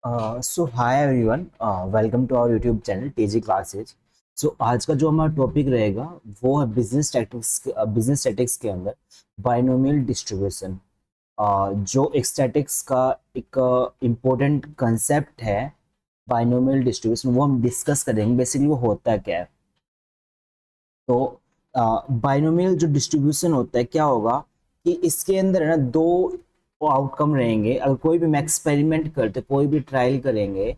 So hi everyone, welcome to our YouTube channel TG classes. So आज का जो हमारा टॉपिक रहेगा वो है बिजनेस स्टैटिक्स के अंदर बाइनोमियल डिस्ट्रीब्यूशन। जो एक स्टैटिक्स का एक इम्पोर्टेंट कंसेप्ट है बाइनोमियल डिस्ट्रीब्यूशन, वो हम डिस्कस करेंगे। बेसिकली वो होता क्या है। तो बाइनोमियल जो डिस्ट्रीब्यूशन होता है क्या होगा कि इसके अंदर है ना दो आउटकम रहेंगे। अगर कोई भी हम एक्सपेरिमेंट करते, कोई भी ट्रायल करेंगे,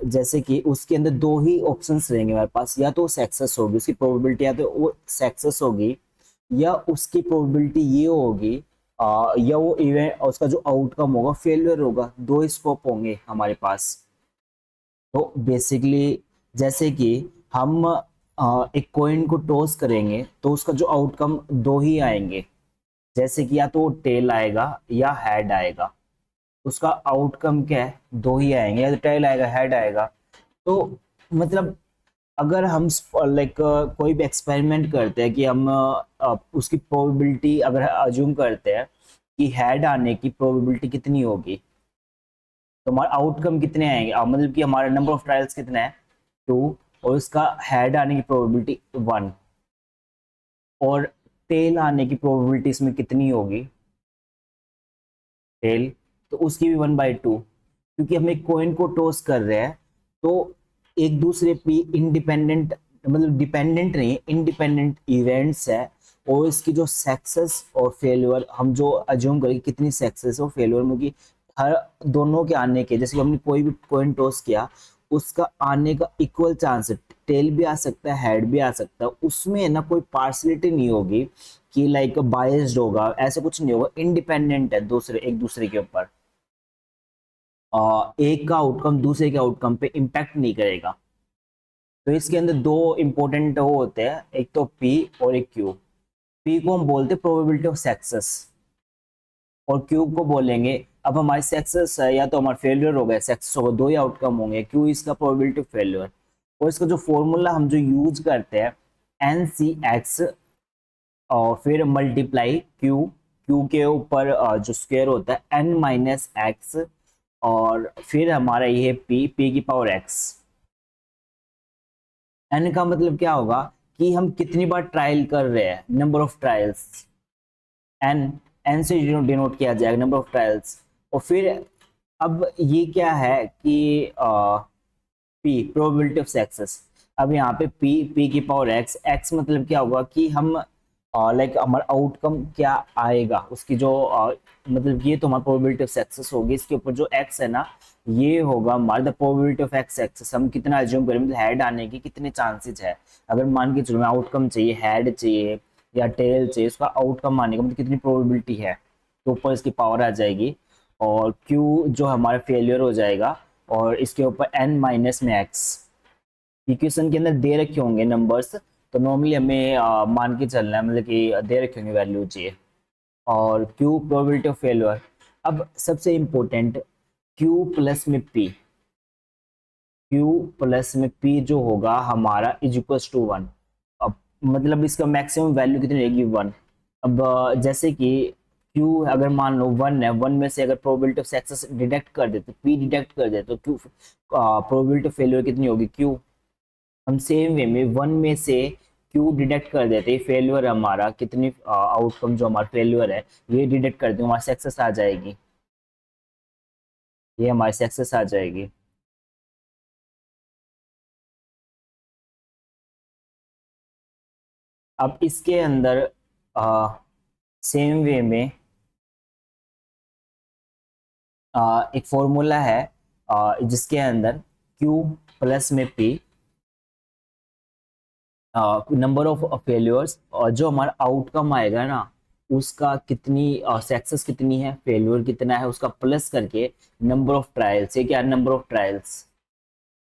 जैसे कि उसके अंदर दो ही ऑप्शंस रहेंगे हमारे पास। या तो सक्सेस होगी उसकी प्रोबेबिलिटी, या तो वो सक्सेस होगी, या उसकी प्रोबेबिलिटी ये होगी, या वो इवेंट उसका जो आउटकम होगा फेलियर होगा। दो स्कोप होंगे हमारे पास। तो बेसिकली जैसे कि हम एक कॉइन को टॉस करेंगे तो उसका जो आउटकम दो ही आएंगे। जैसे कि या तो टेल आएगा या हेड आएगा। उसका आउटकम क्या है, दो ही आएंगे, या तो टेल आएगा हेड आएगा। तो मतलब अगर हम लाइक कोई भी एक्सपेरिमेंट करते हैं कि हम उसकी प्रोबेबिलिटी अगर अज्यूम करते हैं कि हेड आने की प्रोबेबिलिटी कितनी होगी, तो हमारा आउटकम कितने आएंगे, मतलब कि हमारा नंबर ऑफ ट्रायल्स कितना है, 2, और उसका हेड आने की प्रोबेबिलिटी 1, और टेल आने की प्रोबेबिलिटी इसमें कितनी होगी, टेल, तो उसकी भी 1/2। क्योंकि हम एक कॉइन को टॉस कर रहे हैं तो एक दूसरे पे इंडिपेंडेंट, मतलब डिपेंडेंट नहीं है, इंडिपेंडेंट इवेंट्स है। और इसकी जो सक्सेस और फेलियर हम जो अज्यूम करेंगे कितनी सक्सेस और फेलियर में कि हर दोनों के आने के, जैसे कि हमने कोई भी कॉइन टॉस किया उसका आने का इक्वल चांस है। टेल भी आ सकता है, हेड भी आ सकता है, उसमें ना कोई पार्सलिटी नहीं होगी कि लाइक बायस्ड होगा, ऐसा कुछ नहीं होगा। इंडिपेंडेंट है दूसरे, एक दूसरे के ऊपर। एक का आउटकम दूसरे के आउटकम पे इम्पैक्ट नहीं करेगा। तो इसके अंदर दो इंपॉर्टेंट वो होते हैं, एक तो पी और एक क्यू। पी को हम बोलते हैं प्रोबेबिलिटी ऑफ सक्सेस, और क्यू को बोलेंगे अब हमारी सक्सेस है या तो हमारा फेलियर हो गया, सक्सेस होगा, दो ही आउटकम होंगे, क्यू इसका प्रोबेबिलिटी ऑफ फेलियर। और इसका जो फॉर्मूला हम जो यूज करते हैं, एन सी एक्स, और फिर मल्टीप्लाई क्यू, क्यू के ऊपर जो स्क्वायर होता है एन माइनस एक्स, और फिर हमारा ये पी, पी की पावर एक्स। एन का मतलब क्या होगा कि हम कितनी बार ट्रायल कर रहे हैं, number of trials. N, n से डिनोट किया जाएगा नंबर ऑफ ट्रायल्स। और फिर अब ये क्या है कि पी प्रोबेबिलिटी ऑफ सक्सेस। अब यहाँ पे पी, पी की पावर एक्स, एक्स मतलब क्या होगा कि हम लाइक हमारा आउटकम क्या आएगा उसकी जो मतलब ये तो हमारी प्रोबेबिलिटी ऑफ सक्सेस होगी। इसके ऊपर जो एक्स है ना, ये होगा हमारा the probability of x success. हम कितना अज्यूम करें, मतलब हेड आने की कितने चांसेस है। अगर मान के चलो आउटकम चाहिए, हेड चाहिए या टेल चाहिए, उसका आउटकम आने का मतलब कितनी प्रोबेबिलिटी है, तो ऊपर इसकी पावर आ जाएगी। और क्यू जो हमारा फेलियर हो जाएगा, और इसके ऊपर एन माइनस में एक्स। इक्वेशन के अंदर दे रखे होंगे नंबर्स, तो नॉर्मली हमें मान के चलना है, मतलब कि दे रखे होंगे वैल्यू चाहिए। और क्यू प्रोबेबिलिटी ऑफ फेलियर। अब सबसे इंपॉर्टेंट, क्यू प्लस में पी, क्यू प्लस में पी जो होगा हमारा इज इक्वल्स टू 1। अब मतलब इसका मैक्सिमम वैल्यू कितनी रहेगी, 1। अब जैसे कि क्यू अगर मान लो 1 है, 1 में से अगर प्रोबेबिलिटी ऑफ सक्सेस डिडक्ट कर देते, पी डिडक्ट कर देते, तो क्यू प्रोबेबिलिटी ऑफ फेलियर कितनी होगी, क्यू। हम सेम वे में 1 में से क्यू डिडक्ट कर देते, फेलियर हमारा कितनी आउटकम जो हमारा फेलियर है ये डिडक्ट कर दें, हमारी सक्सेस आ जाएगी, ये हमारी सक्सेस आ जाएगी। अब इसके अंदर सेम वे में एक फॉर्मूला है जिसके अंदर क्यू प्लस में पी, नंबर ऑफ फेल्यूर्स, और जो हमारा आउटकम आएगा ना उसका कितनी सक्सेस कितनी है, फेल्यूर कितना है, उसका प्लस करके नंबर ऑफ ट्रायल्स। ये क्या है, नंबर ऑफ ट्रायल्स,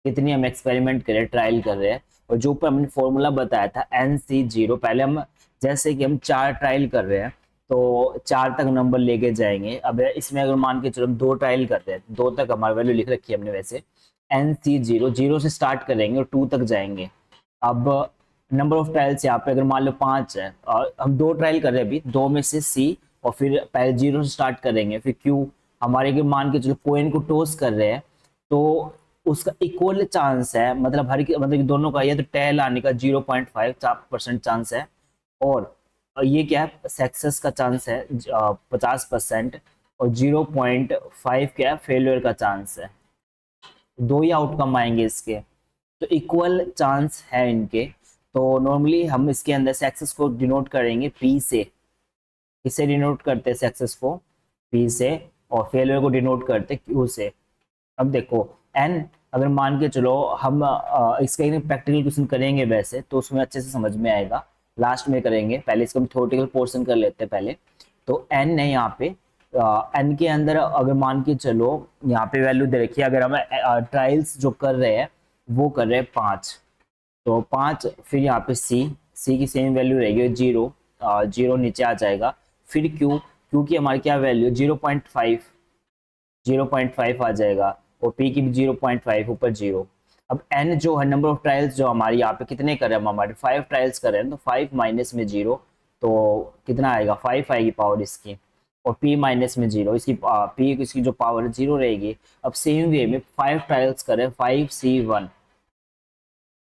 कितनी हम एक्सपेरिमेंट कर रहे हैं, ट्रायल कर रहे हैं। और जो ऊपर हमने फॉर्मूला बताया था NC0, पहले हम जैसे कि हम 4 ट्रायल कर रहे हैं तो 4 तक नंबर लेके जाएंगे। अब इसमें अगर मान के चलो हम 2 ट्रायल कर रहे हैं, 2 तक हमारी वैल्यू लिख रखी है हमने वैसे। NC0, 0 से स्टार्ट करेंगे और 2 तक जाएंगे। अब नंबर ऑफ ट्रायल्स यहाँ पे अगर मान लो 5 है, और हम 2 ट्रायल कर रहे हैं अभी, 2 में से C, और फिर पहले 0 से स्टार्ट करेंगे, फिर Q। हमारे के मान के चलो कोइन को टॉस कर रहे हैं तो उसका इक्वल चांस है, मतलब मतलब कि दोनों का, ये तो टेल आने का 0.5% चांस है, और ये क्या है, सक्सेस का चांस है 50%, और 0.5 क्या है, फेलियर का चांस है। दो ही आउटकम आएंगे इसके, तो इक्वल चांस है इनके। तो नॉर्मली हम इसके अंदर सक्सेस को डिनोट करेंगे पी से। किससे डिनोट करते हैं सक्सेस को? पी से। और फेलियर को डिनोट करते क्यू से। अब देखो एन, अगर मान के चलो हम इसका एक प्रैक्टिकल क्वेश्चन करेंगे वैसे तो उसमें अच्छे से समझ में आएगा, लास्ट में करेंगे, पहले इसका हम थ्योरेटिकल पोर्शन कर लेते हैं पहले। तो एन है यहाँ पे, एन के अंदर अगर मान के चलो यहाँ पे वैल्यू दे रखी है, अगर हम ट्रायल्स जो कर रहे हैं वो कर रहे हैं 5, तो 5, फिर यहाँ पे सी की सेम वैल्यू रहेगी 0, 0 नीचे आ जाएगा। फिर क्यू की हमारी क्या वैल्यू, 0.5, 0.5 आ जाएगा, और पी की भी 0.5, ऊपर 0। अब एन जो है, नंबर ऑफ ट्रायल्स जो हमारी यहाँ पे कितने कर रहे हैं हम, हमारे 5 ट्रायल्स कर रहे हैं, तो 5 माइनस में 0, तो कितना आएगा, 5 आएगी पावर इसकी, और p माइनस में 0, इसकी p इसकी जो पावर है 0 रहेगी। अब सेम वे में 5 ट्रायल्स करें, 5C1,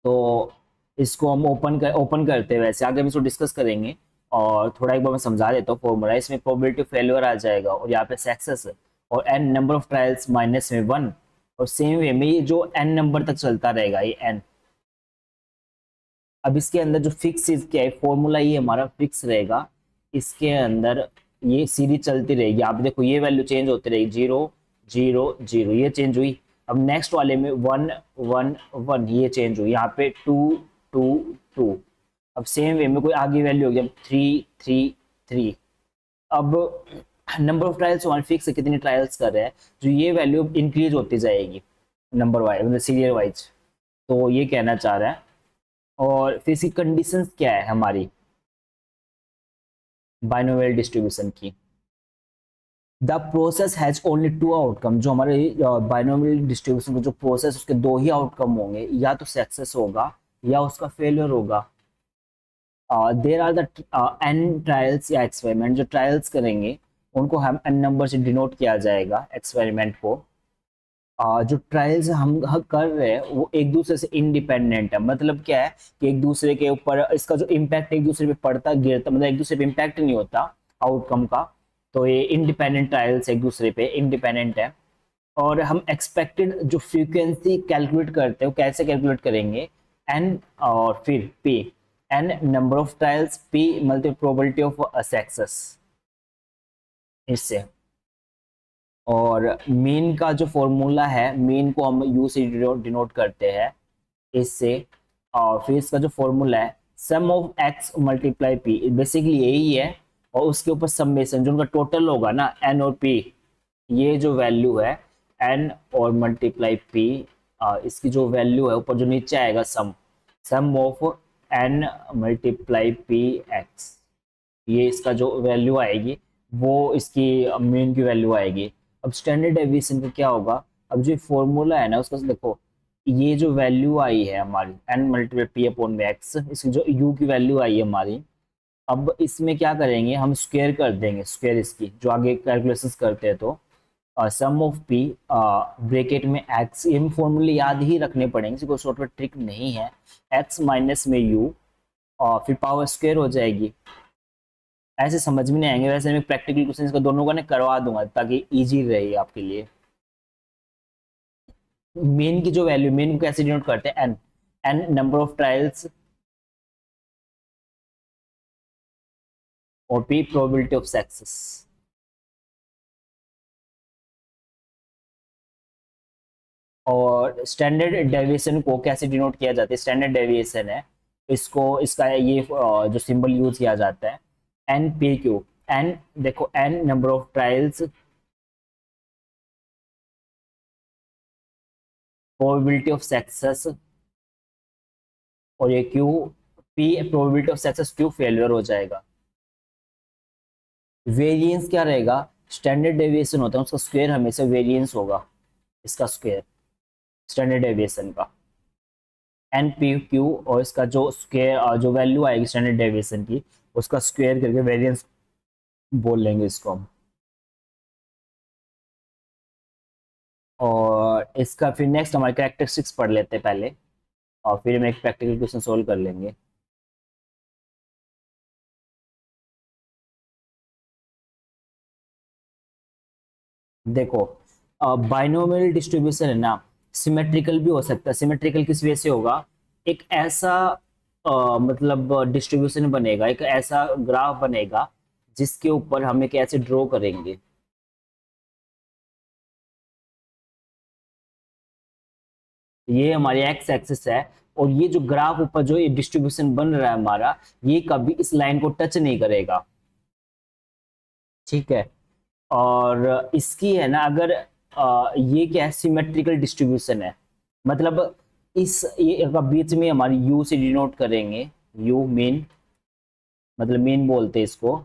तो इसको हम ओपन करते हैं, वैसे आगे हम इसको डिस्कस करेंगे। और थोड़ा एक बार मैं समझा देता हूँ फॉर्मूला, इसमें प्रोबेबिलिटी ऑफ फेलियर आ जाएगा, और यहाँ पे सक्सेस, और n number of trials minus में 1, और सेम वे में ये जो एन नंबर तक चलता रहेगा ये एन। अब इसके अंदर जो फिक्स चीज क्या है, फॉर्मूला ये हमारा फिक्स रहेगा, इसके अंदर ये सीरीज चलती रहेगी। आप देखो ये वैल्यू चेंज होती रहेगी, 0 0 0, ये चेंज हुई। अब नेक्स्ट वाले में 1 1 1, ये चेंज हुई, यहाँ पे 2 2 2। अब सेम वे में कोई आगे वैल्यू होगी, अब 3 3 3। अब नंबर ऑफ ट्रायल्स हमारे फिक्स है, कितनी ट्रायल्स कर रहे हैं, जो ये वैल्यू इंक्रीज होती जाएगी नंबर वाइज, मतलब सीरियल वाइज। तो ये कहना चाह रहा है। और फिर इसकी कंडीशंस क्या है हमारी बाइनोमियल डिस्ट्रीब्यूशन की? The process has only two outcome, जो हमारे बाइनोमियल डिस्ट्रीब्यूशन का जो प्रोसेस, उसके दो ही आउटकम होंगे, या तो सक्सेस होगा या उसका फेलियर होगा। There are the n trials या एक्सपेरिमेंट, जो ट्रायल्स करेंगे उनको हम एन नंबर से डिनोट किया जाएगा, एक्सपेरिमेंट को। जो ट्रायल्स हम कर रहे हैं वो एक दूसरे से इंडिपेंडेंट है, मतलब क्या है कि एक दूसरे के ऊपर इसका जो इम्पैक्ट एक दूसरे पे पड़ता गिरता, मतलब एक दूसरे पे इम्पैक्ट नहीं होता आउटकम का। तो ये इंडिपेंडेंट ट्रायल्स एक दूसरे पे इंडिपेंडेंट है। और हम एक्सपेक्टेड जो फ्रीक्वेंसी कैलकुलेट करते हैं वो कैसे कैलकुलेट करेंगे, एन और फिर p, n number of trials, p multi probability of success, इससे। और मीन का जो फॉर्मूला है, मीन को हम यू से डिनोट करते हैं, इससे। और फिर इसका जो फॉर्मूला है, sum of x multiply p, basically यही है। और उसके ऊपर समेशन जो उनका टोटल होगा ना, एन और पी, ये जो वैल्यू है एन और मल्टीप्लाई पी, इसकी जो वैल्यू है ऊपर जो नीचे आएगा sum, sum of n multiply p x, ये इसका जो वैल्यू आएगी वो इसकी मीन की वैल्यू आएगी। अब स्टैंडर्ड डेविएशन का क्या होगा, अब जो फॉर्मूला है ना उसका देखो, ये जो वैल्यू आई है हमारी एन मल्टीप्लाई पी अपॉन में एक्स, इसकी जो यू की वैल्यू आई है हमारी, अब इसमें क्या करेंगे हम, स्क्वायर कर देंगे, स्क्वायर इसकी जो आगे कैलकुलेशंस करते हैं। तो सम ऑफ पी ब्रैकेट में एक्स, ये फॉर्मूले याद ही रखने पड़ेंगे, कोई शॉर्टकट ट्रिक नहीं है। एक्स माइनस में यू, और फिर पावर स्क्वायर हो जाएगी। ऐसे समझ में नहीं आएंगे, वैसे मैं प्रैक्टिकल क्वेश्चन का दोनों का ना करवा दूंगा ताकि इजी रहे आपके लिए। मेन की जो वैल्यू, मेन को कैसे डिनोट करते हैं, n, n number of trials, और पी प्रोबेबिलिटी ऑफ सक्सेस। और स्टैंडर्ड डेविएशन को कैसे डिनोट किया जाता है, स्टैंडर्ड डेविएशन है, इसको इसका ये जो सिंबल यूज किया जाता है, एन पी क्यू। एन देखो, n number of trials, probability of success, और ये q, p probability of success, q failure हो जाएगा। वेरिएंस क्या रहेगा, स्टैंडर्ड डेविएशन होता है उसका स्क्वायर हमेशा वेरिएंस होगा, इसका स्क्वायर स्टैंडर्ड डेविएशन का, एन पी क्यू, और इसका जो स्क्वायर जो वैल्यू आएगी स्टैंडर्ड डेविएशन की, उसका स्क्वायर करके वेरिएंस बोल लेंगे इसको हम। और इसका फिर नेक्स्ट हमारे कैरेक्टरिस्टिक्स पढ़ लेते हैं पहले, और फिर हम एक प्रैक्टिकल क्वेश्चन सोल्व कर लेंगे। देखो, बाइनोमियल डिस्ट्रीब्यूशन है ना, सिमेट्रिकल भी हो सकता है। सिमेट्रिकल किस वजह से होगा? एक ऐसा मतलब डिस्ट्रीब्यूशन बनेगा, एक ऐसा ग्राफ बनेगा जिसके ऊपर हम एक ऐसे ड्रॉ करेंगे। ये हमारी एक्स एक्सिस है, और ये जो ग्राफ ऊपर जो ये डिस्ट्रीब्यूशन बन रहा है हमारा, ये कभी इस लाइन को टच नहीं करेगा। ठीक है। और इसकी है ना, अगर ये क्या है, सिमेट्रिकल डिस्ट्रीब्यूशन है, मतलब इस ये का बीच में हमारी यू से डिनोट करेंगे। यू मीन, मतलब मीन बोलते हैं इसको।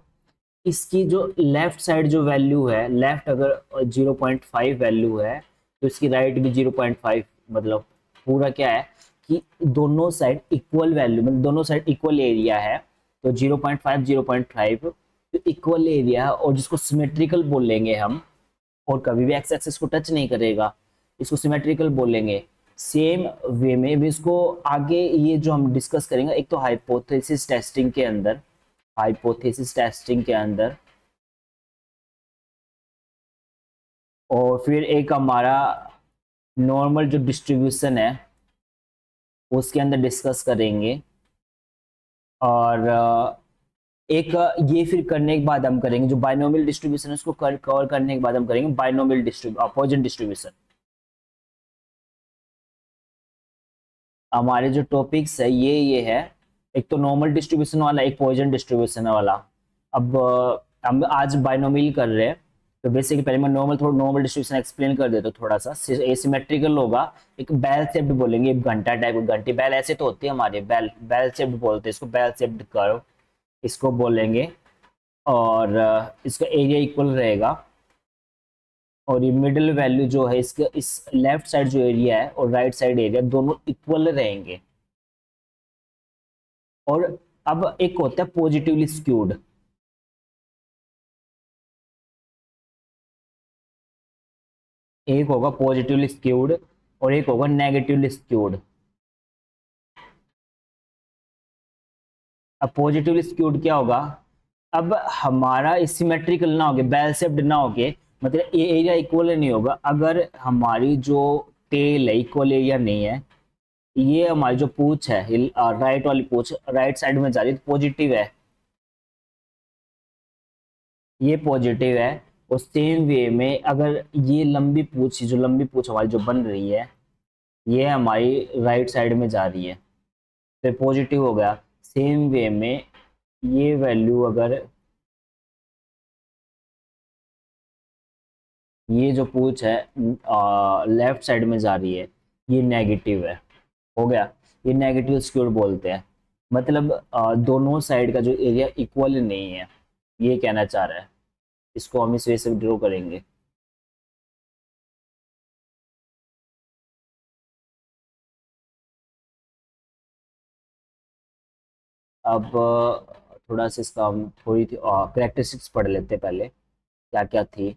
इसकी जो लेफ्ट साइड जो वैल्यू है, लेफ्ट अगर 0.5 वैल्यू है, तो इसकी राइट भी 0.5, मतलब पूरा क्या है कि दोनों साइड इक्वल वैल्यू, मतलब दोनों साइड इक्वल एरिया है। तो 0.5 0.5 तो इक्वल एरिया है, और जिसको सिमेट्रिकल बोलेंगे हम, और कभी भी एक्स एक्सिस को टच नहीं करेगा, इसको सिमेट्रिकल बोलेंगे। सेम वे में भी इसको आगे ये जो हम डिस्कस करेंगे, एक तो हाइपोथेसिस टेस्टिंग के अंदर, हाइपोथेसिस टेस्टिंग के अंदर, और फिर एक हमारा नॉर्मल जो डिस्ट्रीब्यूशन है उसके अंदर डिस्कस करेंगे। और एक ये फिर करने के बाद हम करेंगे जो बाइनोमियल डिस्ट्रीब्यूशन है, उसको कवर करने के बाद हम करेंगे बाइनोमियल अपोजिट डिस्ट्रीब्यूशन। हमारे जो टॉपिक्स है ये है, एक तो नॉर्मल डिस्ट्रीब्यूशन वाला, एक पॉइजन डिस्ट्रीब्यूशन वाला। अब हम आज बाइनोमियल कर रहे हैं, तो बेसिकली पहले मैं थोड़ा नॉर्मल डिस्ट्रीब्यूशन एक्सप्लेन कर देता हूँ थोड़ा सा। एसिमेट्रिकल होगा, एक बेल शेप्ड बोलेंगे, एक घंटा टाइप घंटी बैल ऐसे तो होती है हमारे, बैल बैल शेप्ड बोलते हैं इसको, बैल शेप्ड कर्व इसको बोलेंगे। और इसका एरिया इक्वल रहेगा, और ये मिडिल वैल्यू जो है इसके, इस लेफ्ट साइड जो एरिया है और राइट साइड एरिया दोनों इक्वल रहेंगे। और अब एक होता है पॉजिटिवली स्क्यूड, एक होगा पॉजिटिवली स्क्यूड और एक होगा नेगेटिवली स्क्यूड। अब पॉजिटिवली स्क्यूड क्या होगा? अब हमारा सिमेट्रिकल ना होगे, बैल शेप्ड ना होगे, मतलब ये एरिया इक्वल नहीं होगा अगर हमारी जो टेल है इक्वल एरिया नहीं है। ये हमारी जो पूछ है, राइट वाली पूछ राइट साइड में जा रही है, तो पॉजिटिव है, ये पॉजिटिव है। और सेम वे में अगर ये लंबी पूछ, जो लंबी पूछ हमारी जो बन रही है, ये हमारी राइट साइड में जा रही है, तो पॉजिटिव हो गया। सेम वे में ये वैल्यू अगर, ये जो पूछ है लेफ्ट साइड में जा रही है, ये नेगेटिव है, हो गया। ये नेगेटिव स्क्यूड बोलते हैं, मतलब दोनों साइड का जो एरिया इक्वल नहीं है, ये कहना चाह रहा है। इसको हम इस वे से ड्रॉ करेंगे। अब थोड़ा सा इसका हम थोड़ी कैरेक्टरिस्टिक्स पढ़ लेते हैं पहले, क्या क्या थी।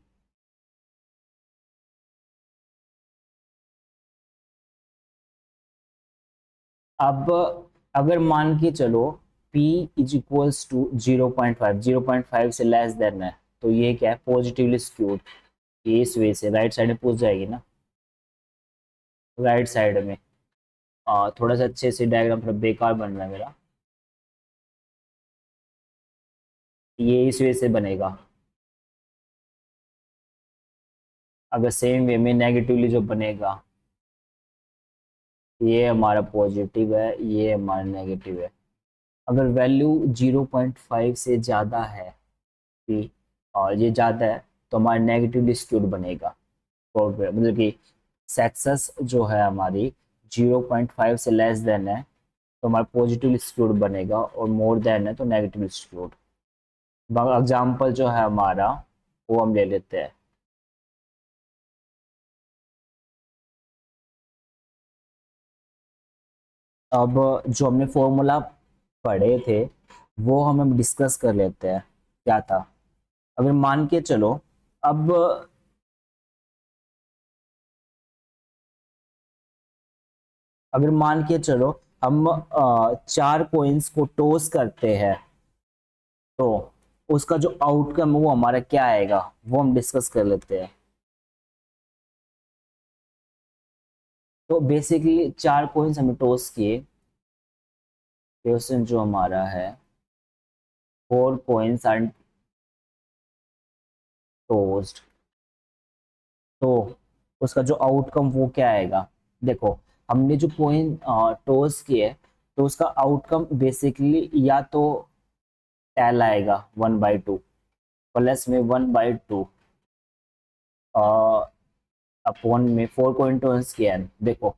अब अगर मान के चलो P इज इक्वल्स टू 0.5, 0.5 से लेस देन है, तो ये क्या है, पॉजिटिवली स्क्यूड। ये इस वे से राइट साइड में पूछ जाएगी ना, राइट साइड में। थोड़ा सा अच्छे से डायग्राम, थोड़ा बेकार बन रहा है मेरा, ये इस वे से बनेगा। अगर सेम वे में नेगेटिवली जो बनेगा, ये हमारा पॉजिटिव है, ये हमारा नेगेटिव है। अगर वैल्यू 0.5 से ज़्यादा है P, और ये ज़्यादा है, तो हमारा नेगेटिवली स्क्यूड बनेगा। और मतलब कि सक्सेस जो है हमारी 0.5 से लेस देन है, तो हमारा पॉजिटिवली स्क्यूड बनेगा, और मोर देन है तो नेगेटिवली स्क्यूड। एग्जाम्पल जो है हमारा, वो हम ले लेते हैं। अब जो हमने फॉर्मूला पढ़े थे वो हम डिस्कस कर लेते हैं, क्या था। अगर मान के चलो, अब अगर मान के चलो हम 4 कॉइन्स को टॉस करते हैं, तो उसका जो आउटकम है वो हमारा क्या आएगा, वो हम डिस्कस कर लेते हैं। तो बेसिकली 4 कॉइन्स हमें टॉस किए, क्वेश्चन जो हमारा है 4 कॉइन्स आर टॉस्ड, तो उसका जो आउटकम वो क्या आएगा। देखो, हमने जो कॉइन टॉस किए तो उसका आउटकम बेसिकली या तो टेल आएगा 1/2 प्लस में 1/2 अपॉन में 4 कॉइन टॉस किया है। देखो,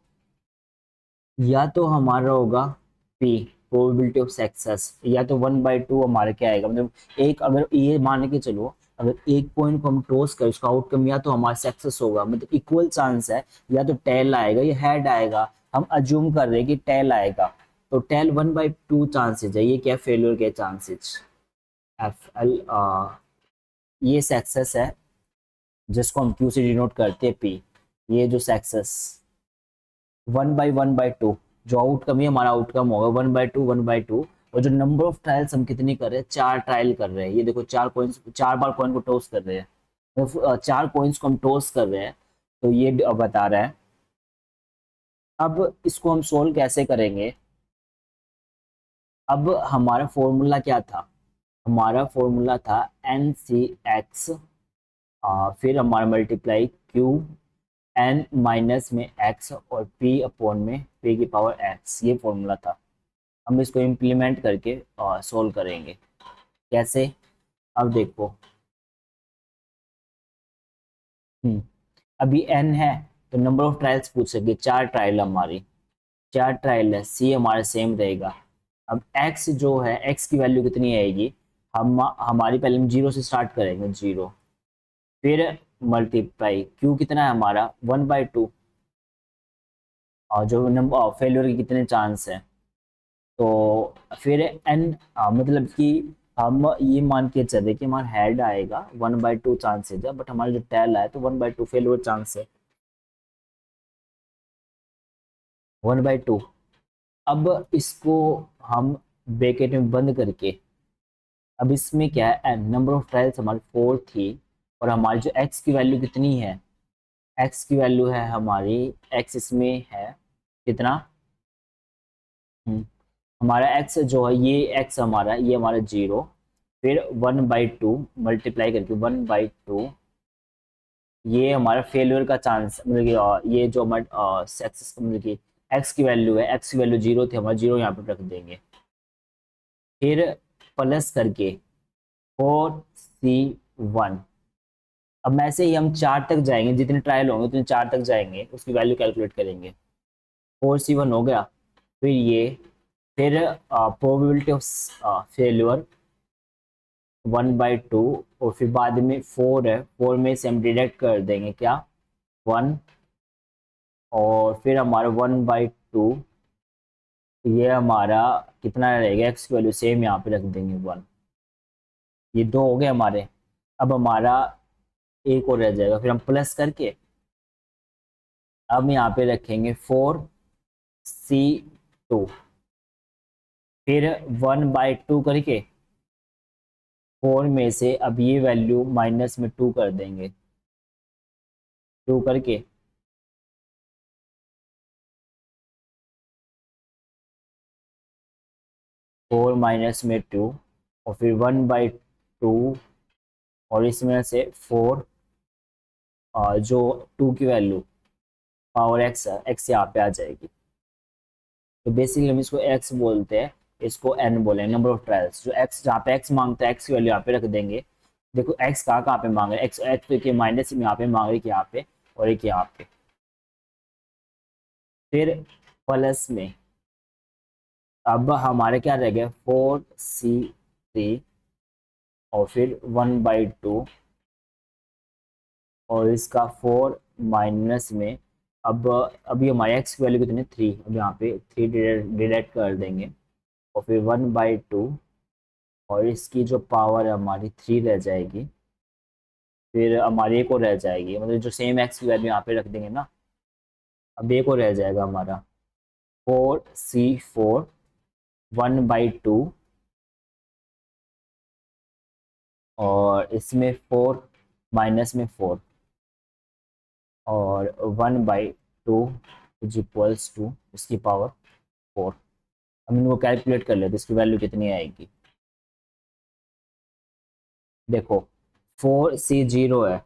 या तो हमारा होगा पी, प्रोबेबिलिटी ऑफ सक्सेस, या तो 1/2 हमारा क्या आएगा, मतलब एक, अगर ये मान के चलो अगर एक पॉइंट को हम टॉस करें उसका आउटकम या तो हमारा सक्सेस होगा, मतलब इक्वल चांस है, या तो टेल आएगा या हेड आएगा। हम अज्यूम कर रहे हैं कि टेल आएगा, तो टेल 1/2 चांसेज है, ये क्या फेलियर के चांसेज, एफ एल, ये सक्सेस है जिसको हम क्यू से डिनोट करते हैं पी। ये जो सक्सेस 1/1/2, जो आउटकम ही हमारा आउटकम होगा 1/2 और जो नंबर ऑफ ट्रायल्स हम कितनी कर रहे हैं, 4 ट्रायल कर रहे हैं। ये देखो 4 कॉइन्स, 4 बार कॉइन को टॉस कर रहे हैं, तो 4 कॉइन्स को हम टॉस कर रहे हैं, तो ये बता रहा है। अब इसको हम सोल्व कैसे करेंगे। अब हमारा फॉर्मूला क्या था, हमारा फॉर्मूला था NC(x), फिर हमारा मल्टीप्लाई Q n माइनस में x और p अपॉन में p की पावर x, ये फॉर्मूला था। हम इसको इम्प्लीमेंट करके सोल्व करेंगे। कैसे, अब देखो, हम्म अभी n है तो नंबर ऑफ ट्रायल्स पूछेंगे, 4 ट्रायल हमारी, 4 ट्रायल है, c हमारा सेम रहेगा। अब x जो है, x की वैल्यू कितनी आएगी, हम हमारी पहले हम 0 से स्टार्ट करेंगे, 0, फिर मल्टीप्लाई q कितना है हमारा 1/2, और जो नंबर फेल्योर के कितने चांस है, तो फिर एन, मतलब कि हम ये मान के चले कि हमारा हेड आएगा 1/2 चांसेज है, बट हमारा जो टेल आए तो 1/2 फेल चांस है, 1/2। अब इसको हम ब्रैकेट में बंद करके, अब इसमें क्या है, एन नंबर ऑफ ट्रायल्स हमारी 4 थी, और हमारी जो एक्स की वैल्यू कितनी है, एक्स की वैल्यू है हमारी, एक्स इसमें है कितना, हम्म, हमारा एक्स जो है, ये एक्स हमारा, ये हमारा 0, फिर 1/2 मल्टीप्लाई करके 1/2, ये हमारा फेलियर का चांस, मतलब कि ये जो हमारा सक्सेस, मतलब कि एक्स की वैल्यू है, एक्स की वैल्यू 0 थी, हमारा 0 यहाँ पे रख देंगे, फिर प्लस करके 4C1। अब ऐसे ही हम 4 तक जाएंगे, जितने ट्रायल होंगे उतने 4 तक जाएंगे, उसकी वैल्यू कैलकुलेट करेंगे। 4C1 हो गया, फिर ये, फिर प्रोबेबिलिटी ऑफ फेल्योर 1/2, और फिर बाद में 4 है, 4 में से हम डिडक्ट कर देंगे क्या, 1, और फिर हमारा 1/2, ये हमारा कितना रहेगा, एक्स की वैल्यू सेम यहाँ पे रख देंगे 1, ये 2 हो गए हमारे। अब हमारा एक और रह जाएगा, फिर हम प्लस करके अब यहाँ पे रखेंगे 4C2, फिर 1/2 करके 4 में से अब ये वैल्यू माइनस में 2 कर देंगे, 2 करके 4 माइनस में 2, और फिर 1/2, और इसमें से 4, जो 2 की वैल्यू पावर एक्स है, एक्स यहाँ पे आ जाएगी। तो बेसिकली हम इसको एक्स बोलते हैं, इसको एन बोलेंगे, नंबर ऑफ ट्रायल्स। जो एक्स, जहाँ पे एक्स मांगता है, एक्स की वैल्यू यहाँ पे रख देंगे। देखो एक्स कहाँ कहाँ पे मांग रहे हैं, एक्स एक्स के माइनस में यहाँ पे मांग रहे हैं, यहाँ पे और एक यहाँ पे, फिर प्लस में अब हमारे क्या रह गया 4C3, और फिर 1/2, और इसका 4 माइनस में, अब अभी हमारे एक्स की वैल्यू कितनी 3, अब यहाँ पे 3 डिडक्ट कर देंगे, और फिर 1/2, और इसकी जो पावर है हमारी 3 रह जाएगी, फिर हमारी एक और रह जाएगी, मतलब जो सेम एक्स की वैल्यू यहाँ पे रख देंगे ना, अब एक और रह जाएगा हमारा, 4C4 1/2 और इसमें 4 माइनस में 4 और 1/2 इज इक्वल्स टू इसकी पावर 4। हम इनको कैलकुलेट कर लेते इसकी वैल्यू कितनी आएगी। देखो 4C0 है,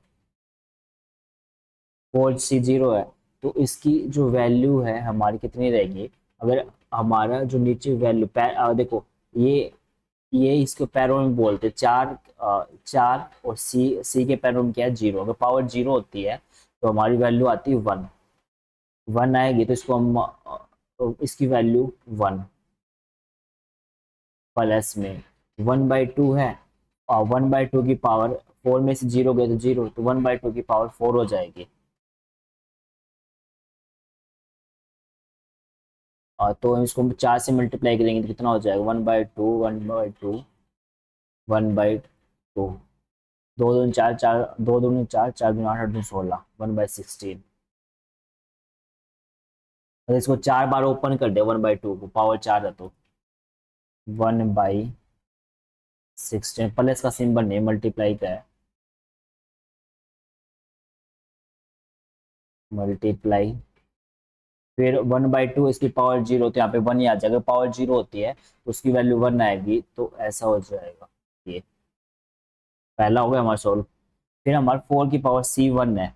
4C0 है, तो इसकी जो वैल्यू है हमारी कितनी रहेगी। अगर हमारा जो नीचे वैल्यू देखो ये इसके पैरों में बोलते हैं चार, चार और सी के पैरों में क्या है 0। अगर पावर 0 होती है तो हमारी वैल्यू आती है 1, 1 आएगी तो इसको हम इसकी वैल्यू 1 प्लस में 1/2 है और 1/2 की पावर 4 में से 0 गए तो 0, तो 1/2 की पावर 4 हो जाएगी। तो हम इसको 4 से मल्टीप्लाई करेंगे तो कितना हो जाएगा 1/2 1/2 1/2, दो दूनी चार, चार दो दूनी चार, चार दूनी आठ, आठ दूनी 16, 1/16। अगर इसको 4 बार ओपन कर दे 1/2 को, पावर 4 है तो 1/16 प्लस का सिंबल नहीं मल्टीप्लाई का है, मल्टीप्लाई फिर 1/2 इसकी पावर 0 तो यहाँ पे 1 ही आ जाएगा। पावर 0 होती है तो उसकी वैल्यू 1 आएगी, तो ऐसा हो जाएगा। ये पहला हो गया हमारा सोल्व। फिर हमारा 4 की पावर C1 है।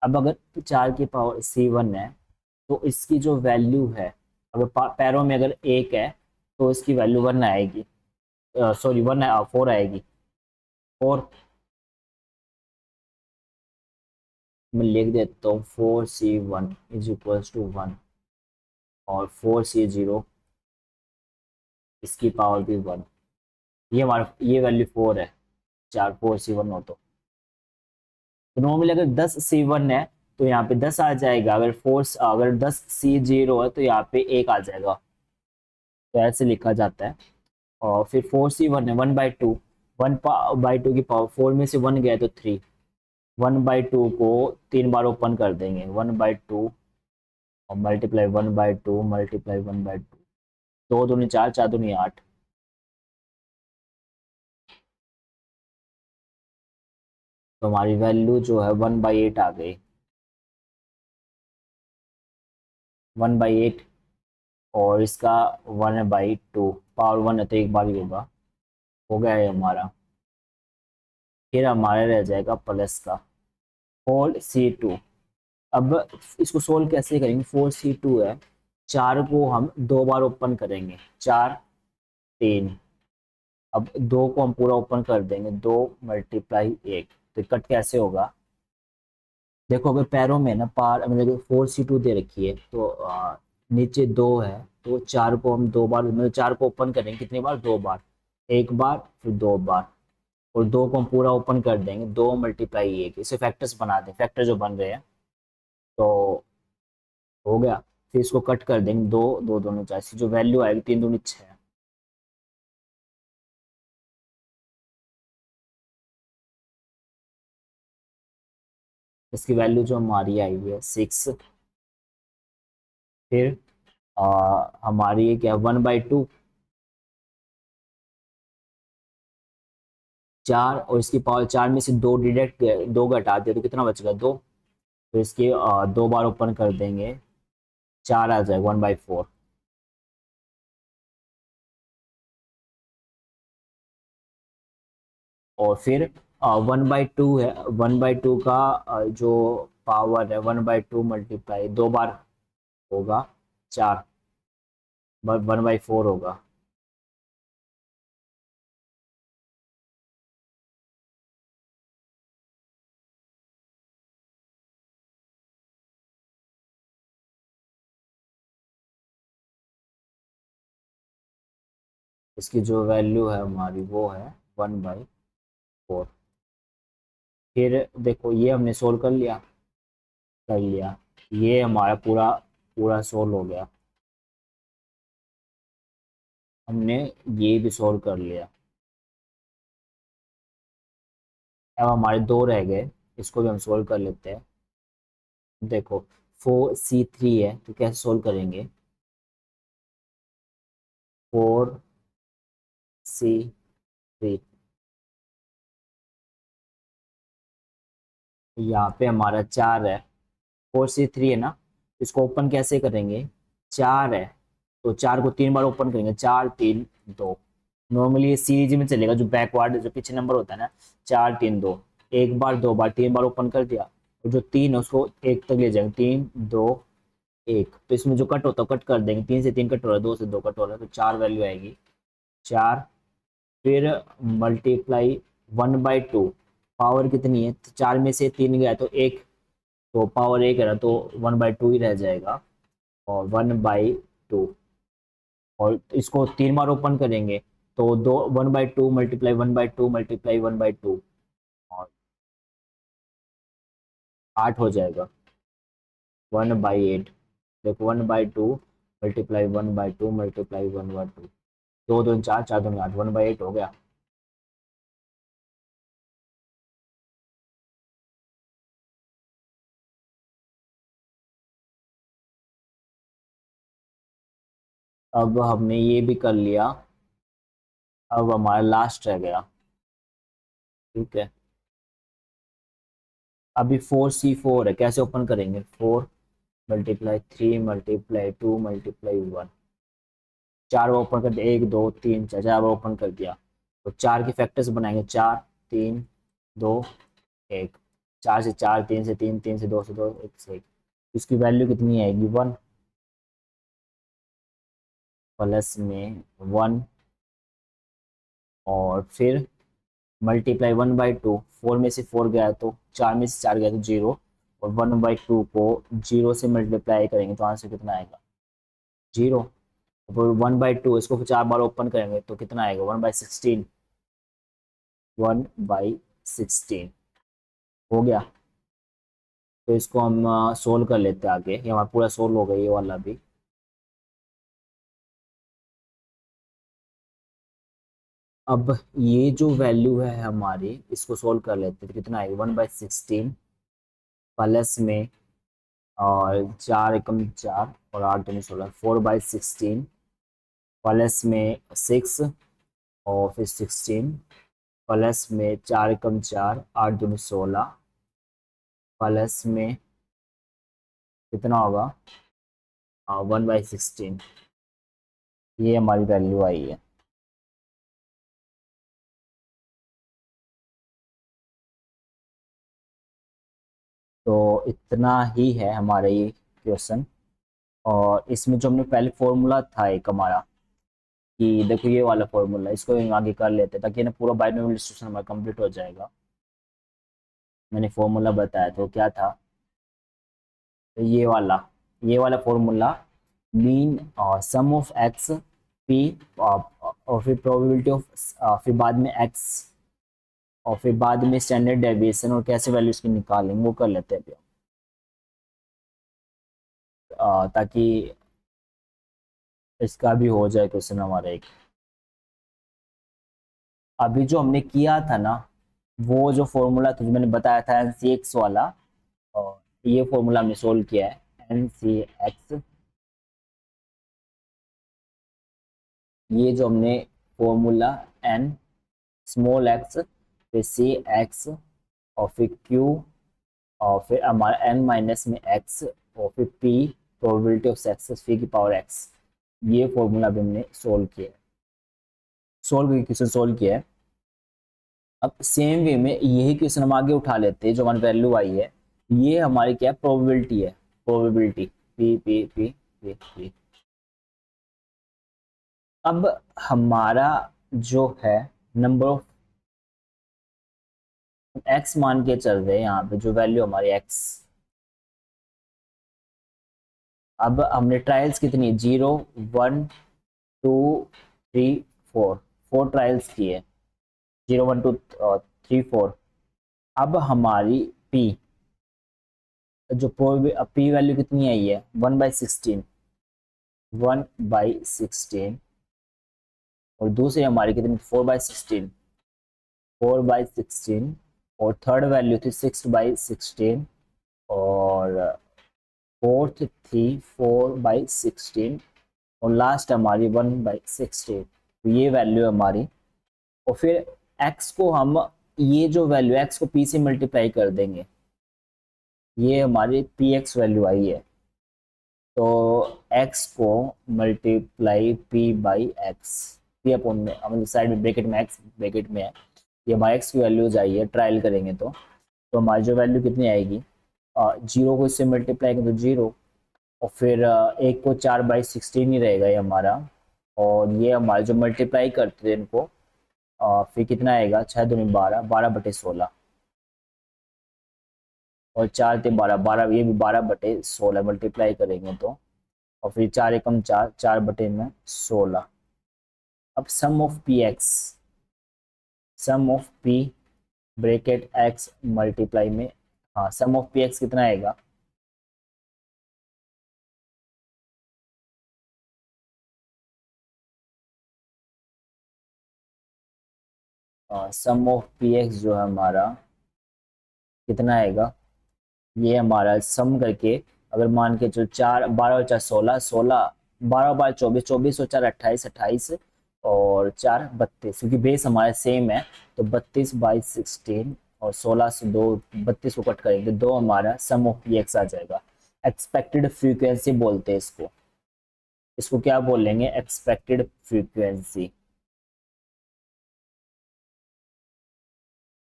अब अगर 4 की पावर C1 है तो इसकी जो वैल्यू है, अगर पैरों में अगर 1 है तो इसकी वैल्यू 1 आएगी, सॉरी 4 आएगी। 4 मैं लिख देता हूँ 4C1 इज इक्वल्स टू 1 और 4C0 इसकी पावर भी 1। ये हमारा ये वैल्यू 4 है, 4 4C1 हो तो नॉर्मली अगर 10C1 है तो यहाँ पे 10 आ जाएगा। अगर 10C0 है तो यहाँ पे 1 आ जाएगा, तो ऐसे लिखा जाता है। और फिर 4C1 है 1/2, 1/2 की पावर 4 में से 1 गया तो 3, 1/2 को 3 बार ओपन कर देंगे 1/2 और मल्टीप्लाई 1/2 मल्टीप्लाई 1/2, दो दूनी 4, चार दूनी 8, तो हमारी वैल्यू जो है 1/8 आ गई। 1/8 और इसका 1/2, पावर 1 है तो एक बार ही होगा, हो गया है हमारा। फिर हमारे रह जाएगा प्लस का 4C2। अब इसको सोल्व कैसे करेंगे, 4C2 है, 4 को हम 2 बार ओपन करेंगे, 4 3, अब 2 को हम पूरा ओपन कर देंगे, 2 मल्टीप्लाई 1, तो कट कैसे होगा। देखो अगर पैरों में ना पार मतलब 4C2 दे रखी है तो नीचे 2 है तो 4 को हम 2 बार मतलब 4 को ओपन करेंगे कितनी बार, 2 बार, एक बार फिर 2 बार, और 2 को हम पूरा ओपन कर देंगे, 2 मल्टीप्लाई 1, इसे फैक्टर्स बना दें, फैक्टर जो बन रहे हैं, तो हो गया। फिर इसको कट कर देंगे, 2 2 दोनों 4, इसकी जो वैल्यू आएगी 3 दूनी 6, इसकी वैल्यू जो हमारी आई है 6। फिर हमारी ये क्या 1/2, 4 और इसकी पावर 4 में से 2 डिडक्ट, 2 घटा दिया तो कितना बचेगा 2, तो इसकी 2 बार ओपन कर देंगे, 4 आ जाएगा 1/4। और फिर 1/2 है, 1/2 का जो पावर है 1/2 मल्टीप्लाई 2 बार होगा 4, 1/4 होगा। इसकी जो वैल्यू है हमारी वो है 1/4। फिर देखो ये हमने सोल्व कर लिया, कर लिया, ये हमारा पूरा पूरा सोल्व हो गया, हमने ये भी सोल्व कर लिया। अब हमारे 2 रह गए, इसको भी हम सोल्व कर लेते हैं। देखो 4C3 है तो कैसे सोल्व करेंगे, 4C3। यहाँ पे हमारा 4 है, 4C3 है ना, इसको ओपन कैसे करेंगे, 4 है तो 4 को 3 बार ओपन करेंगे, 4 3 2। नॉर्मली ये सीरीज में चलेगा, जो बैकवर्ड जो पीछे नंबर होता है ना, 4 3 2, एक बार 2 बार 3 बार ओपन कर दिया, और जो 3 है उसको 1 तक ले जाएंगे, 3 2 1। तो इसमें जो कट होता है कट कर देंगे, 3 से 3 कट हो रहा है, 2 से 2 कट हो रहा है, तो 4 वैल्यू आएगी 4। फिर मल्टीप्लाई 1/2, पावर कितनी है, तो 4 में से 3 गया तो 1, तो पावर 1 है ना, तो 1/2 ही रह जाएगा, और 1/2। और इसको 3 बार ओपन करेंगे तो 1/2 मल्टीप्लाई 1/2 मल्टीप्लाई 1/2, और 8 हो जाएगा, 1/8। देखो 1/2 मल्टीप्लाई 1/2 मल्टीप्लाई 1/2, 2 2 4, 4 2 8, 1/8 हो गया। अब हमने ये भी कर लिया, अब हमारा लास्ट रह गया, ठीक है। अभी 4C4 है, कैसे ओपन करेंगे, 4 मल्टीप्लाई 3 मल्टीप्लाई 2 मल्टीप्लाई 1, 4 बार ओपन कर दिया, 1 2 3 4, 4 बार ओपन कर दिया, तो 4 के फैक्टर्स बनाएंगे, 4 3 2 1, 4 से 4, 3 से 3, 3 से 2, से 2, 1 से 1, इसकी वैल्यू कितनी आएगी, 1, प्लस में 1, और फिर मल्टीप्लाई 1/2, 4 में से 4 गया तो 4 में से 4 गया तो 0, और 1/2 को 0 से मल्टीप्लाई करेंगे तो आंसर कितना आएगा, 0। और 1/2 इसको फिर 4 बार ओपन करेंगे तो कितना आएगा, 1/16, 1/16 हो गया। तो इसको हम सोल्व कर लेते हैं आगे, ये हमारा पूरा सोल्व हो गया ये वाला भी। अब ये जो वैल्यू है हमारी, इसको सोल्व कर लेते हैं, तो कितना आएगा, 1/16 प्लस में, और 4 एकम 4 और 8 दूनी 16, 4/16 प्लस में 6, और फिर 16 प्लस में 4 एकम 4, 8 दूनी 16 प्लस में कितना होगा, 1/16, ये हमारी वैल्यू आई है। तो इतना ही है हमारा ये क्वेश्चन। और इसमें जो हमने पहले फॉर्मूला था एक हमारा, कि देखो ये वाला फॉर्मूला, इसको हम आगे कर लेते हैं ताकि ना पूरा बाइनोमियल डिस्ट्रीब्यूशन हमारा कंप्लीट हो जाएगा। मैंने फॉर्मूला बताया तो क्या था, तो ये वाला formula, mean sum of x p, और फिर प्रोबेबिलिटी ऑफ, फिर बाद में एक्स, और फिर बाद में स्टैंडर्ड डेविएशन, और कैसे वैल्यू इसकी निकालेंगे वो कर लेते हैं अभी ताकि इसका भी हो जाए क्वेश्चन हमारा एक। अभी जो हमने किया था ना, वो जो फॉर्मूला था जो मैंने बताया था NC वाला, और ये फॉर्मूला हमने सोल्व किया है, NC, ये जो हमने फॉर्मूला N स्मॉल x, फिर CX, और फिर Q, और फिर हमारा N- में x, और फिर P प्रोबेबिलिटी ऑफ सक्सेस फी की पावर x, ये फॉर्मूला भी हमने क्वेश्चन सोल्व किया है। अब सेम वे में यही क्वेश्चन हम आगे उठा लेते हैं, जो हमारी वैल्यू आई है, ये हमारी क्या है, प्रोबेबिलिटी है, probability P P P P P. अब हमारा जो है नंबर ऑफ एक्स मान के चल रहे हैं, यहाँ पे जो वैल्यू हमारी एक्स, अब हमने ट्रायल्स कितनी, 0 1 2 3 4, 4 ट्रायल्स किए, 0 1 2 3 4। अब हमारी पी, जो पी वैल्यू कितनी आई है, 1/16, 1/16, और दूसरी हमारी कितनी, 4/16, 4/16, और थर्ड वैल्यू थी 6/16, और फोर्थ थी 4/16, और लास्ट हमारी 1/16, तो ये वैल्यू है हमारी। और फिर x को हम, ये जो वैल्यू x को p से मल्टीप्लाई कर देंगे, ये हमारी px वैल्यू आई है। तो x को मल्टीप्लाई p/x, p अपॉन में हम साइड में ब्रैकेट में x ब्रैकेट में है, ये हमारे x की वैल्यू जाइए, ट्रायल करेंगे तो हमारी जो वैल्यू कितनी आएगी, 0 को इससे मल्टीप्लाई करें तो 0, और फिर 1 को 4/16 ही रहेगा ये हमारा। और ये हमारे जो मल्टीप्लाई करते हैं इनको, फिर कितना आएगा, 6 दूनी 12, 12/16, और 4 3 12, 12, ये भी 12/16 मल्टीप्लाई करेंगे तो, और फिर 4 एकम 4, 4/16। अब sum of p x, sum of p bracket x multiply में, हाँ सम ऑफ पी एक्स कितना आएगा, सम ऑफ पी एक्स जो है हमारा कितना आएगा, ये हमारा सम करके, अगर मान के चलो 4, 12 और 4 16, 16, 12 बार 24, 24 और 4 28, 28 और 4 32, क्योंकि बेस हमारे सेम है, तो 32/16 और 16 से 2, 32 को कट करेंगे, 2 हमारा सम ऑफ पी एक्स आ जाएगा। एक्सपेक्टेड फ्रीक्वेंसी बोलते हैं इसको, इसको क्या बोलेंगे, एक्सपेक्टेड फ्रीक्वेंसी,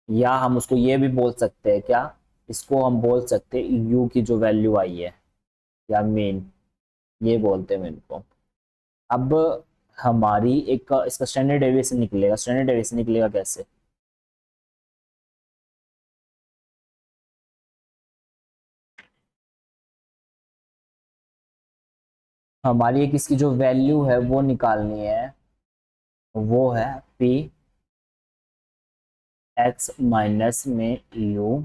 या हम उसको ये भी बोल सकते हैं क्या, इसको हम बोल सकते हैं यू की जो वैल्यू आई है, या मीन, ये बोलते हैं इनको। अब हमारी एक इसका स्टैंडर्ड डेविएशन निकलेगा, स्टैंडर्ड डेविएशन निकलेगा कैसे, हमारी एक इसकी जो वैल्यू है वो निकालनी है, वो है पी एक्स माइनस में यू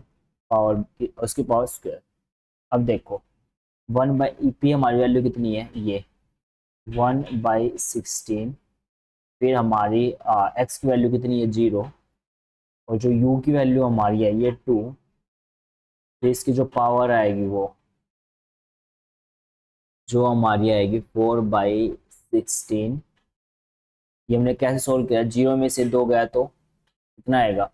पावर, उसकी पावर स्क्वायर। अब देखो 1/, पी हमारी वैल्यू कितनी है, ये 1/16, फिर हमारी एक्स की वैल्यू कितनी है, 0, और जो u की वैल्यू हमारी है ये 2, फिर इसकी जो पावर आएगी वो जो हमारी आएगी 4/16। ये हमने कैसे सोल्व किया, 0 में से 2 गया तो कितना आएगा,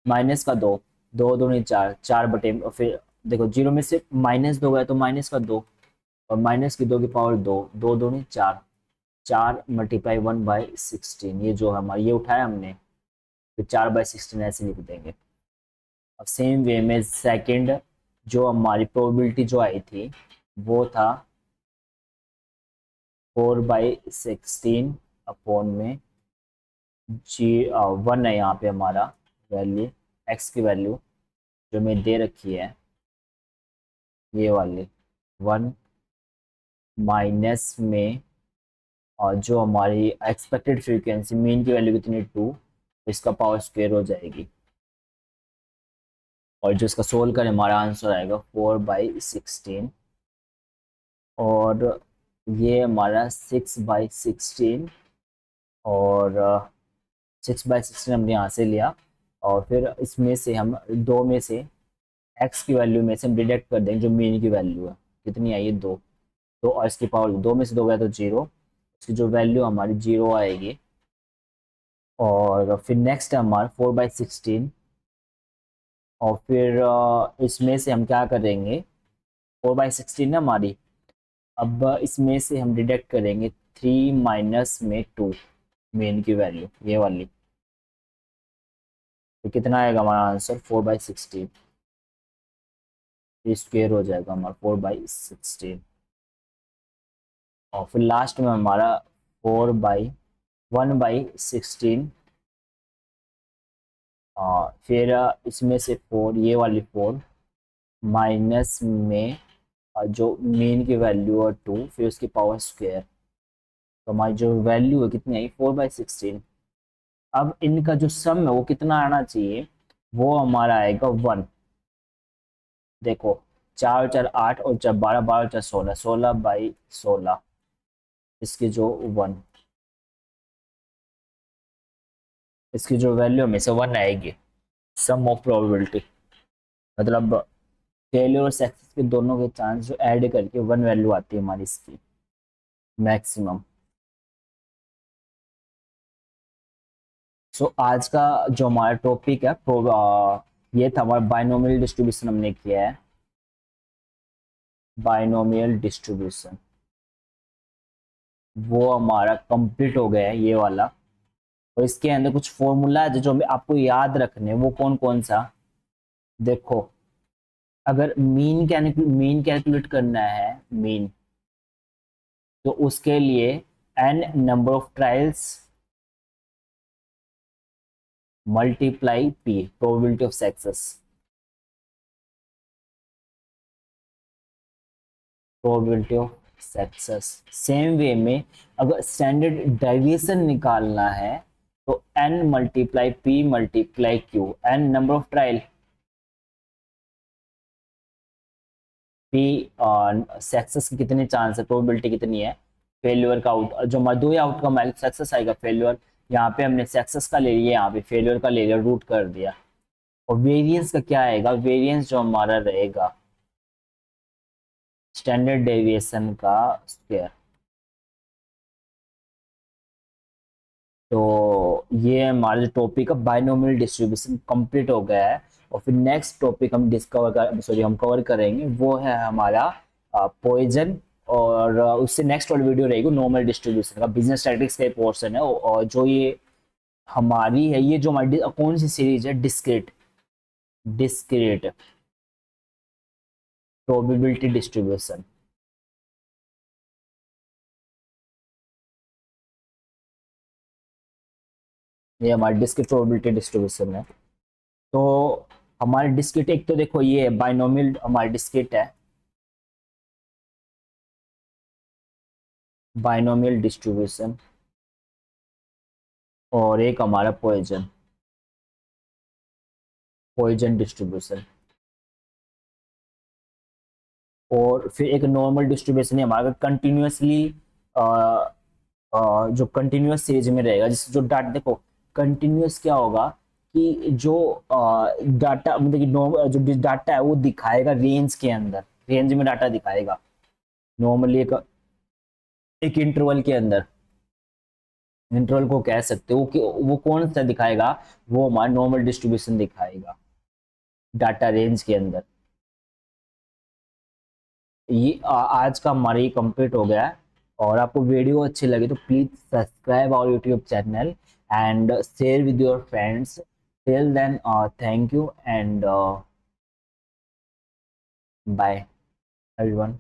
माइनस का 2, 2 दूनी 4, 4/, और फिर देखो 0 में से -2 गया तो माइनस का 2, और माइनस की 2 की पावर 2, 2 दूनी 4, 4 मल्टीप्लाई 1/16, ये जो हमारा ये उठाया हमने, फिर 4/16 ऐसे लिख देंगे। अब सेम वे में सेकंड जो हमारी प्रोबेबिलिटी जो आई थी वो था 4/16 अपॉन में जी 1 है यहाँ पे हमारा वैल्यू, एक्स की वैल्यू जो मैं दे रखी है, ये वाली 1 माइनस में, और जो हमारी एक्सपेक्टेड फ्रीक्वेंसी मीन की वैल्यू कितनी 2, इसका पावर स्क्वायर हो जाएगी, और जो इसका सोल्व करें हमारा आंसर आएगा 4/16, और ये हमारा 6/16, और 6/16 हमने यहाँ से लिया, और फिर इसमें से हम दो में से एक्स की वैल्यू में से हम डिडक्ट कर देंगे जो मीन की वैल्यू है, कितनी आई है 2, तो और इसकी पावर 2 में से 2 गया तो 0, इसकी जो वैल्यू हमारी 0 आएगी। और फिर नेक्स्ट है हमारा 4/16, और फिर इसमें से हम क्या करेंगे, 4/16 ना हमारी, अब इसमें से हम डिडक्ट करेंगे 3 माइनस में 2 मेन की वैल्यू, ये वाली, तो कितना आएगा हमारा आंसर 4/16, स्क्वायर हो जाएगा हमारा 4/16, और फिर लास्ट में हमारा 1/16, फिर इसमें से 4, ये वाली 4 माइनस में जो मेन की वैल्यू है 2, फिर उसकी पावर स्क्वायर, तो हमारी जो वैल्यू है कितनी आई 4/16। अब इनका जो सम है वो कितना आना चाहिए, वो हमारा आएगा 1, देखो 4 4 8 और 4 12, 12 4 16, 16/16, इसकी जो 1, इसकी जो वैल्यू में से 1 आएगी, सम ऑफ प्रोबेबिलिटी, मतलब फेलियर और सक्सेस के दोनों के चांस जो ऐड करके 1 वैल्यू आती है हमारी इसकी मैक्सिमम। आज का जो हमारा टॉपिक है ये था हमारा बाइनोमियल डिस्ट्रीब्यूशन हमने किया है। बाइनोमियल डिस्ट्रीब्यूशन वो हमारा कंप्लीट हो गया है ये वाला। और इसके अंदर कुछ फॉर्मूला है जो हमें आपको याद रखने हैं। वो कौन कौन सा, देखो, अगर मीन कैलकुलेट करना है, मीन, तो उसके लिए n number of trials multiply p, probability of success, probability of success. Same way में अगर स्टैंडर्ड डेविएशन निकालना है तो n multiply p multiply q, n number of trial, p success की कितने चांस है, प्रोबेबिलिटी कितनी है, फेल्यूर का आउट, जो हमारा दो ही आउटकम आएगा, सक्सेस आएगा फेल्यूर। यहाँ पे हमने सक्सेस का ले लिया, यहाँ पे फेल्यूर का ले लिया, रूट कर दिया। और वेरिएंस का क्या आएगा, वेरिएंस जो हमारा रहेगा स्टैंडर्ड डेविएशन का स्क्वायर। तो ये हमारा जो टॉपिक है बाइनोमियल डिस्ट्रीब्यूशन कंप्लीट हो गया है। और फिर नेक्स्ट टॉपिक हम कवर करेंगे वो है हमारा पॉइजन। और उससे नेक्स्ट वाली वीडियो रहेगी नॉर्मल डिस्ट्रीब्यूशन का, बिजनेस स्टैटिस्टिक्स का पोर्शन है। और जो ये हमारी है, ये जो हमारी कौन सी सीरीज है, डिस्क्रीट, डिस्क्रीट प्रोबेबिलिटी डिस्ट्रीब्यूशन। ये हमारी डिस्क्रीट प्रोबेबिलिटी डिस्ट्रीब्यूशन है। तो हमारे डिस्क्रीट, एक तो देखो ये बाइनोमियल हमारी डिस्क्रीट है, बाइनोमियल डिस्ट्रीब्यूशन, और एक हमारा पॉइजन, पॉइजन डिस्ट्रीब्यूशन। और फिर एक नॉर्मल डिस्ट्रीब्यूशन है हमारा कंटिन्यूसली, जो कंटिन्यूस सीरीज में रहेगा, जिस जो डाटा, देखो कंटिन्यूस क्या होगा कि जो डाटा मतलब कि जो डाटा है वो दिखाएगा रेंज के अंदर, रेंज में डाटा दिखाएगा नॉर्मली एक इंटरवल के अंदर। इंटरवल को कह सकते हो वो कौन सा दिखाएगा, वो हमारा नॉर्मल डिस्ट्रीब्यूशन दिखाएगा डाटा रेंज के अंदर। ये आज का हमारा ये कंप्लीट हो गया है। और आपको वीडियो अच्छी लगी तो please subscribe our YouTube channel and share with your friends. Till then thank you and bye everyone.